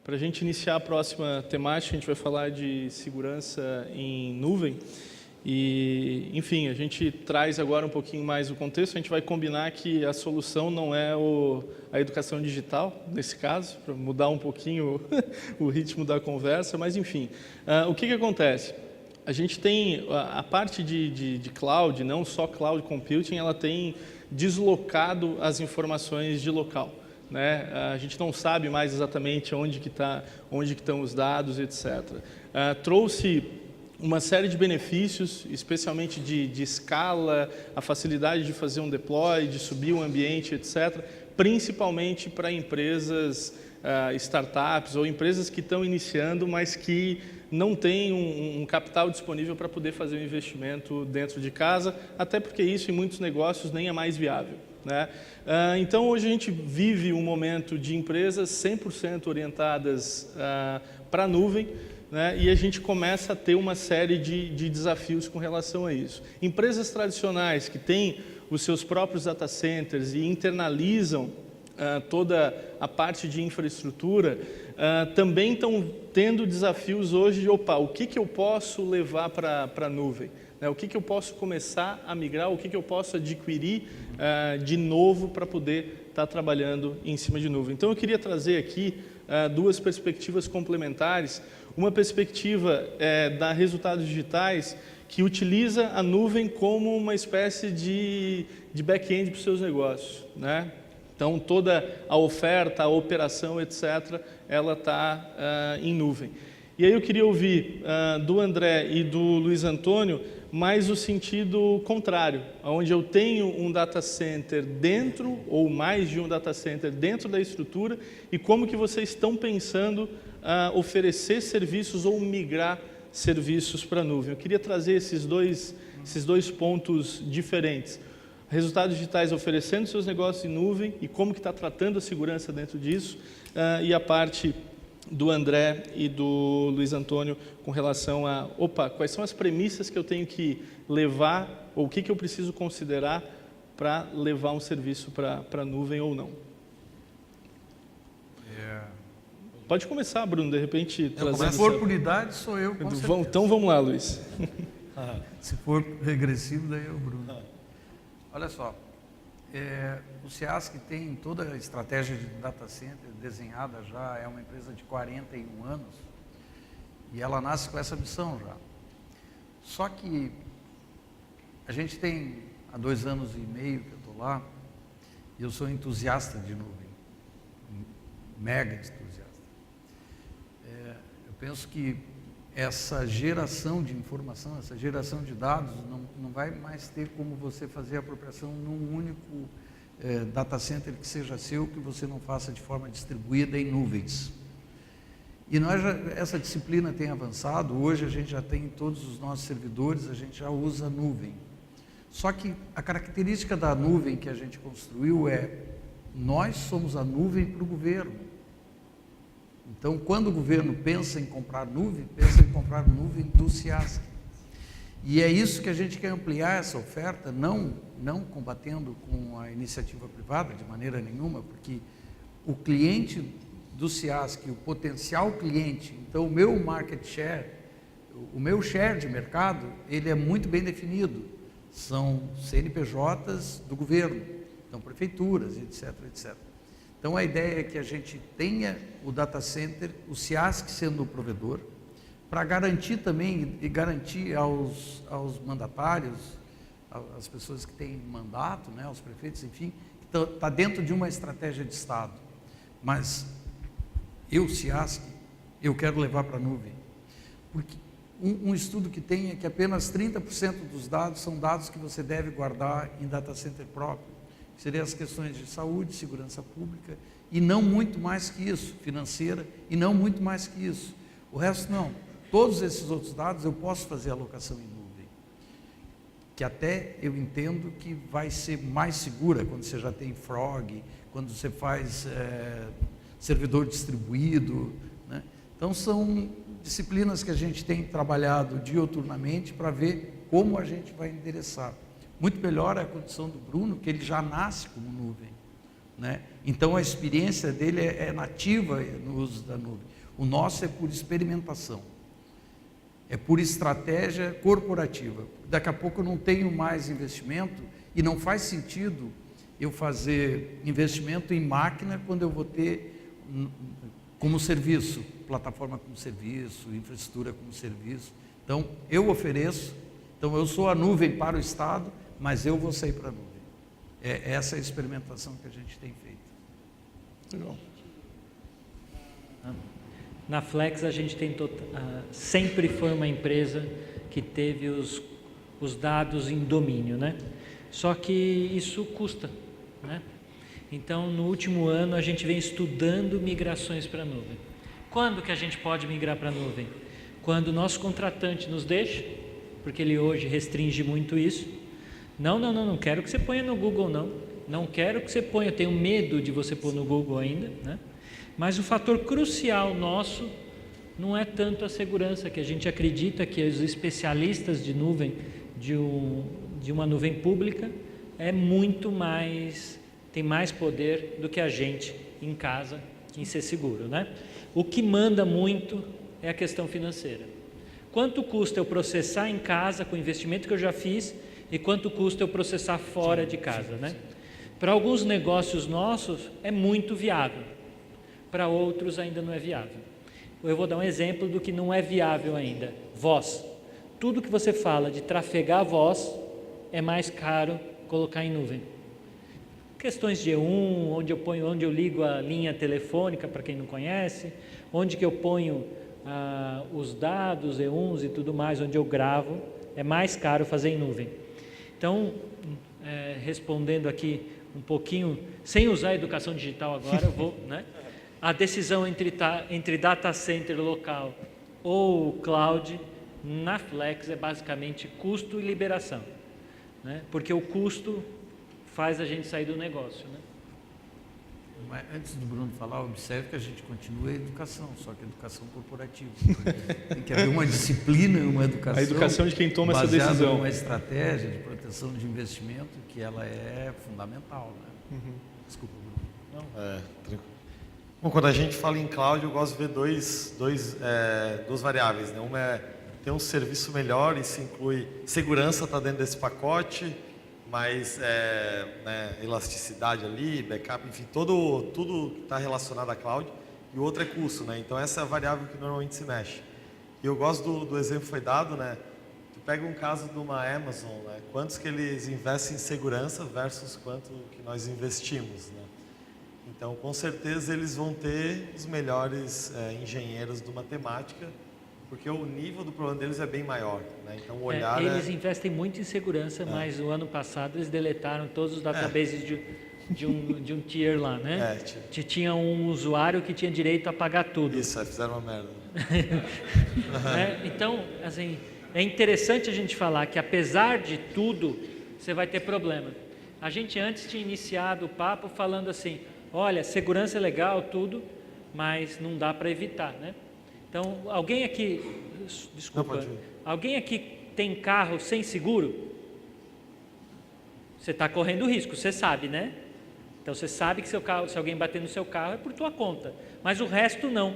Para a gente iniciar a próxima temática, a gente vai falar de segurança em nuvem. E, enfim, a gente traz agora um pouquinho mais o contexto. A gente vai combinar que a solução não é a educação digital, nesse caso, para mudar um pouquinho o ritmo da conversa. Mas, enfim, o que acontece? A gente tem a parte de cloud, não só cloud computing, ela tem deslocado as informações de local, né? A gente não sabe mais exatamente onde que estão os dados, etc. Trouxe uma série de benefícios, especialmente de escala, a facilidade de fazer um deploy, de subir o ambiente, etc., principalmente para empresas, startups ou empresas que estão iniciando, mas que não têm um capital disponível para poder fazer um investimento dentro de casa, até porque isso em muitos negócios nem é mais viável, né? Então, hoje a gente vive um momento de empresas 100% orientadas para a nuvem, né? E a gente começa a ter uma série de desafios com relação a isso. Empresas tradicionais que têm os seus próprios data centers e internalizam toda a parte de infraestrutura, também estão tendo desafios hoje de, o que eu posso levar para a nuvem? O que eu posso começar a migrar, o que eu posso adquirir de novo para poder estar trabalhando em cima de nuvem. Então, eu queria trazer aqui duas perspectivas complementares. Uma perspectiva da Resultados Digitais, que utiliza a nuvem como uma espécie de back-end para os seus negócios, né? Então, toda a oferta, a operação, etc., ela está em nuvem. E aí eu queria ouvir do André e do Luiz Antônio mais o sentido contrário, onde eu tenho um data center dentro, ou mais de um data center dentro da estrutura, e como que vocês estão pensando oferecer serviços ou migrar serviços para a nuvem. Eu queria trazer esses dois pontos diferentes. Resultados Digitais oferecendo seus negócios em nuvem e como que está tratando a segurança dentro disso, e a parte do André e do Luiz Antônio com relação a, quais são as premissas que eu tenho que levar, ou o que eu preciso considerar para levar um serviço para a nuvem ou não. Pode começar, Bruno, de repente... Se for por idade, sou eu, com certeza. Então vamos lá, Luiz. Se for regressivo, daí é o Bruno. Olha só, o SEASC tem toda a estratégia de data center desenhada já, é uma empresa de 41 anos, e ela nasce com essa missão já. Só que a gente tem, há 2 anos e meio que eu estou lá, e eu sou entusiasta de nuvem, mega entusiasta. Eu penso que essa geração de informação, essa geração de dados, não vai mais ter como você fazer a apropriação num único data center que seja seu, que você não faça de forma distribuída em nuvens. E essa disciplina tem avançado, hoje a gente já tem em todos os nossos servidores, a gente já usa nuvem. Só que a característica da nuvem que a gente construiu nós somos a nuvem para o governo. Então, quando o governo pensa em comprar nuvem, pensa em comprar nuvem do SEASC. E é isso que a gente quer ampliar essa oferta, não combatendo com a iniciativa privada de maneira nenhuma, porque o cliente do SEASC, o potencial cliente, então o meu market share, o meu share de mercado, ele é muito bem definido. São CNPJs do governo, então prefeituras, etc, etc. Então, a ideia é que a gente tenha o data center, o SEASC sendo o provedor, para garantir também, e garantir aos mandatários, às pessoas que têm mandato, né, aos prefeitos, enfim, que está dentro de uma estratégia de Estado. Mas eu, SEASC, eu quero levar para a nuvem. Porque um estudo que tem é que apenas 30% dos dados são dados que você deve guardar em data center próprio. Seriam as questões de saúde, segurança pública, e não muito mais que isso, financeira, e não muito mais que isso. O resto não. Todos esses outros dados eu posso fazer alocação em nuvem, que até eu entendo que vai ser mais segura quando você já tem Frog, quando você faz servidor distribuído, né? Então, são disciplinas que a gente tem trabalhado diuturnamente para ver como a gente vai endereçar. Muito melhor é a condição do Bruno, que ele já nasce como nuvem. né? Então a experiência dele é nativa no uso da nuvem. O nosso é por experimentação, é por estratégia corporativa. Daqui a pouco eu não tenho mais investimento e não faz sentido eu fazer investimento em máquina quando eu vou ter como serviço, plataforma como serviço, infraestrutura como serviço. Então eu ofereço, então eu sou a nuvem para o Estado, mas eu vou sair para a nuvem. É essa a experimentação que a gente tem feito. Legal. Na Flex a gente tem sempre foi uma empresa que teve os dados em domínio, né? Só que isso custa, né? Então no último ano a gente vem estudando migrações para a nuvem. Quando que a gente pode migrar para a nuvem? Quando o nosso contratante nos deixa, porque ele hoje restringe muito isso. Não quero que você ponha no Google, não quero que você ponha, eu tenho medo de você pôr no Google ainda, né? Mas o fator crucial nosso não é tanto a segurança, que a gente acredita que os especialistas de nuvem, de uma nuvem pública, tem mais poder do que a gente em casa em ser seguro, né? O que manda muito é a questão financeira. Quanto custa eu processar em casa com o investimento que eu já fiz e quanto custa eu processar fora de casa, né? Para alguns negócios nossos é muito viável, para outros ainda não é viável. Eu vou dar um exemplo do que não é viável ainda. Voz. Tudo que você fala de trafegar voz é mais caro colocar em nuvem. Questões de E1, onde eu ligo a linha telefônica, para quem não conhece, onde que eu ponho os dados E1s e tudo mais, onde eu gravo, é mais caro fazer em nuvem. Então, respondendo aqui um pouquinho, sem usar a educação digital agora, eu vou, né? A decisão entre data center local ou cloud, na Flex é basicamente custo e liberação, né? Porque o custo faz a gente sair do negócio, né? Mas antes do Bruno falar, observe que a gente continua a educação, só que a educação corporativa. Tem que haver uma disciplina e uma educação. A educação de quem toma essa decisão. Baseada numa estratégia de proteção de investimento que ela é fundamental, né? Desculpa, Bruno. Tranquilo. Bom, quando a gente fala em cloud, eu gosto de ver duas variáveis, né? Uma é ter um serviço melhor, isso inclui segurança, está dentro desse pacote, mas né, elasticidade ali, backup, enfim, tudo que está relacionado à cloud. E o outro é custo, né? Então essa é a variável que normalmente se mexe. E eu gosto do exemplo que foi dado, né? Tu pega um caso de uma Amazon, né? Quantos que eles investem em segurança versus quanto que nós investimos, né? Então, com certeza, eles vão ter os melhores engenheiros de matemática, porque o nível do problema deles é bem maior, né? Então, o olhar eles investem muito em segurança, mas o ano passado eles deletaram todos os databases de um tier lá, né? Tinha um usuário que tinha direito a pagar tudo. Isso, fizeram uma merda. Então, assim, é interessante a gente falar que, apesar de tudo, você vai ter problema. A gente antes tinha iniciado o papo falando assim: olha, segurança é legal, tudo, mas não dá para evitar, né? Então, alguém aqui, desculpa, alguém aqui tem carro sem seguro? Você está correndo risco, você sabe, né? Então, você sabe que seu carro, se alguém bater no seu carro, é por tua conta, mas o resto não.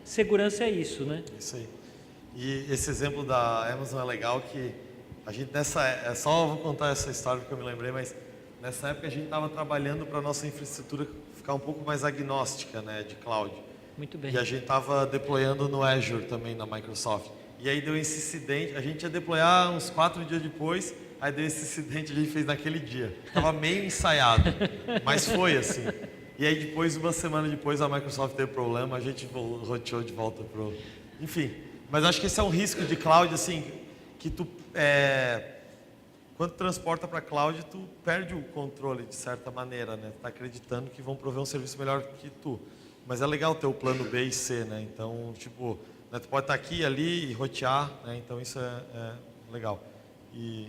Segurança é isso, né? Isso aí. E esse exemplo da Amazon é legal que a gente só vou contar essa história porque eu me lembrei, mas nessa época a gente estava trabalhando para a nossa infraestrutura ficar um pouco mais agnóstica, né, de cloud. Muito bem. E a gente estava deployando no Azure também, na Microsoft. E aí deu esse incidente, a gente ia deployar uns 4 dias depois, aí deu esse incidente, a gente fez naquele dia. Estava meio ensaiado, mas foi assim. E aí depois, uma semana depois, a Microsoft teve problema, a gente roteou de volta pro... Enfim, mas acho que esse é um risco de cloud, assim, que tu... Quando transporta para cloud, tu perde o controle de certa maneira, né? Tu tá acreditando que vão prover um serviço melhor que tu. Mas é legal ter o plano B e C, né? Então, tipo, né, tu pode estar aqui, ali e rotear, né? Então isso é legal. E...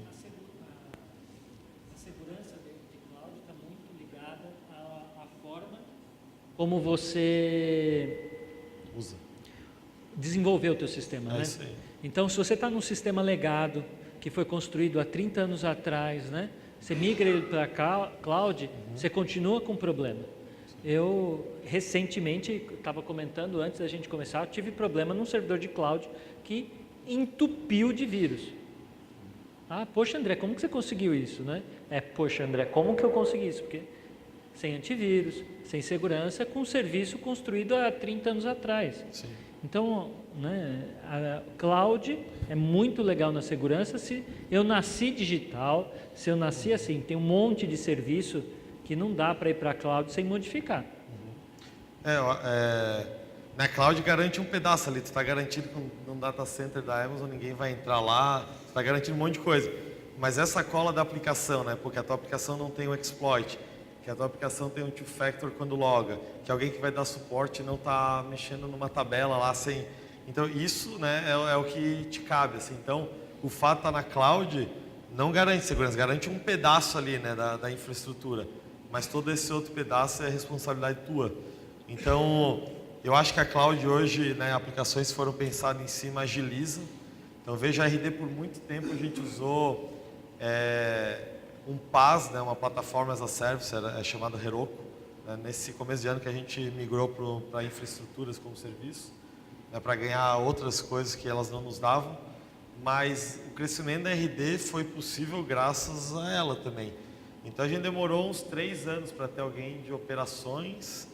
A segurança de cloud está muito ligada à forma como você desenvolveu o teu sistema, né? Isso aí. Então, se você está num sistema legado, que foi construído há 30 anos atrás, né? Você migra ele para a cloud, você continua com problema. Eu recentemente, estava comentando antes da gente começar, tive problema num servidor de cloud que entupiu de vírus. Ah, poxa André, como que você conseguiu isso, né? Poxa André, como que eu consegui isso? Porque sem antivírus, sem segurança, com um serviço construído há 30 anos atrás. Sim. Então, né, a cloud é muito legal na segurança. Se eu nasci digital, se eu nasci assim, tem um monte de serviço que não dá para ir para a cloud sem modificar. Na cloud garante um pedaço ali, tu está garantido que num data center da Amazon ninguém vai entrar lá, está garantindo um monte de coisa. Mas essa cola da aplicação, né, porque a tua aplicação não tem um exploit, que a tua aplicação tem um two-factor quando loga, que alguém que vai dar suporte não está mexendo numa tabela lá sem... Então isso, né, é o que te cabe, assim. Então o fato de estar na cloud não garante segurança, garante um pedaço ali, né, da infraestrutura, mas todo esse outro pedaço é responsabilidade tua. Então eu acho que a cloud hoje, né, aplicações que foram pensadas em cima agiliza. Então veja, a RD por muito tempo a gente usou um PaaS, né, uma plataforma as a service, é chamada Heroku, né, nesse começo de ano que a gente migrou para infraestruturas como serviço, né, para ganhar outras coisas que elas não nos davam, mas o crescimento da RD foi possível graças a ela também. Então a gente demorou uns 3 anos para ter alguém de operações,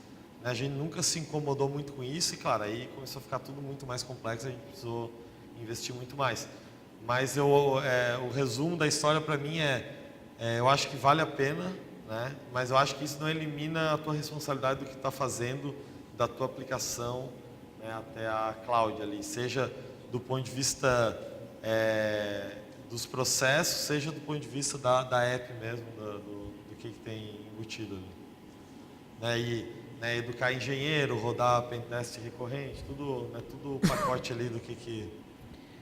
né, a gente nunca se incomodou muito com isso e, claro, aí começou a ficar tudo muito mais complexo, a gente precisou investir muito mais. Mas o resumo da história para mim eu acho que vale a pena, né? Mas eu acho que isso não elimina a tua responsabilidade do que está fazendo da tua aplicação, né, até a cloud ali, seja do ponto de vista dos processos, seja do ponto de vista da app mesmo, do que tem embutido ali. Né, educar engenheiro, rodar pentest recorrente, tudo o pacote ali do que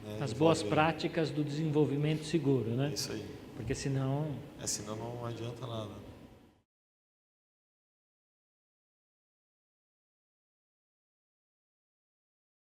né, as boas práticas do desenvolvimento seguro, né? Isso aí. Porque senão... Senão não adianta nada.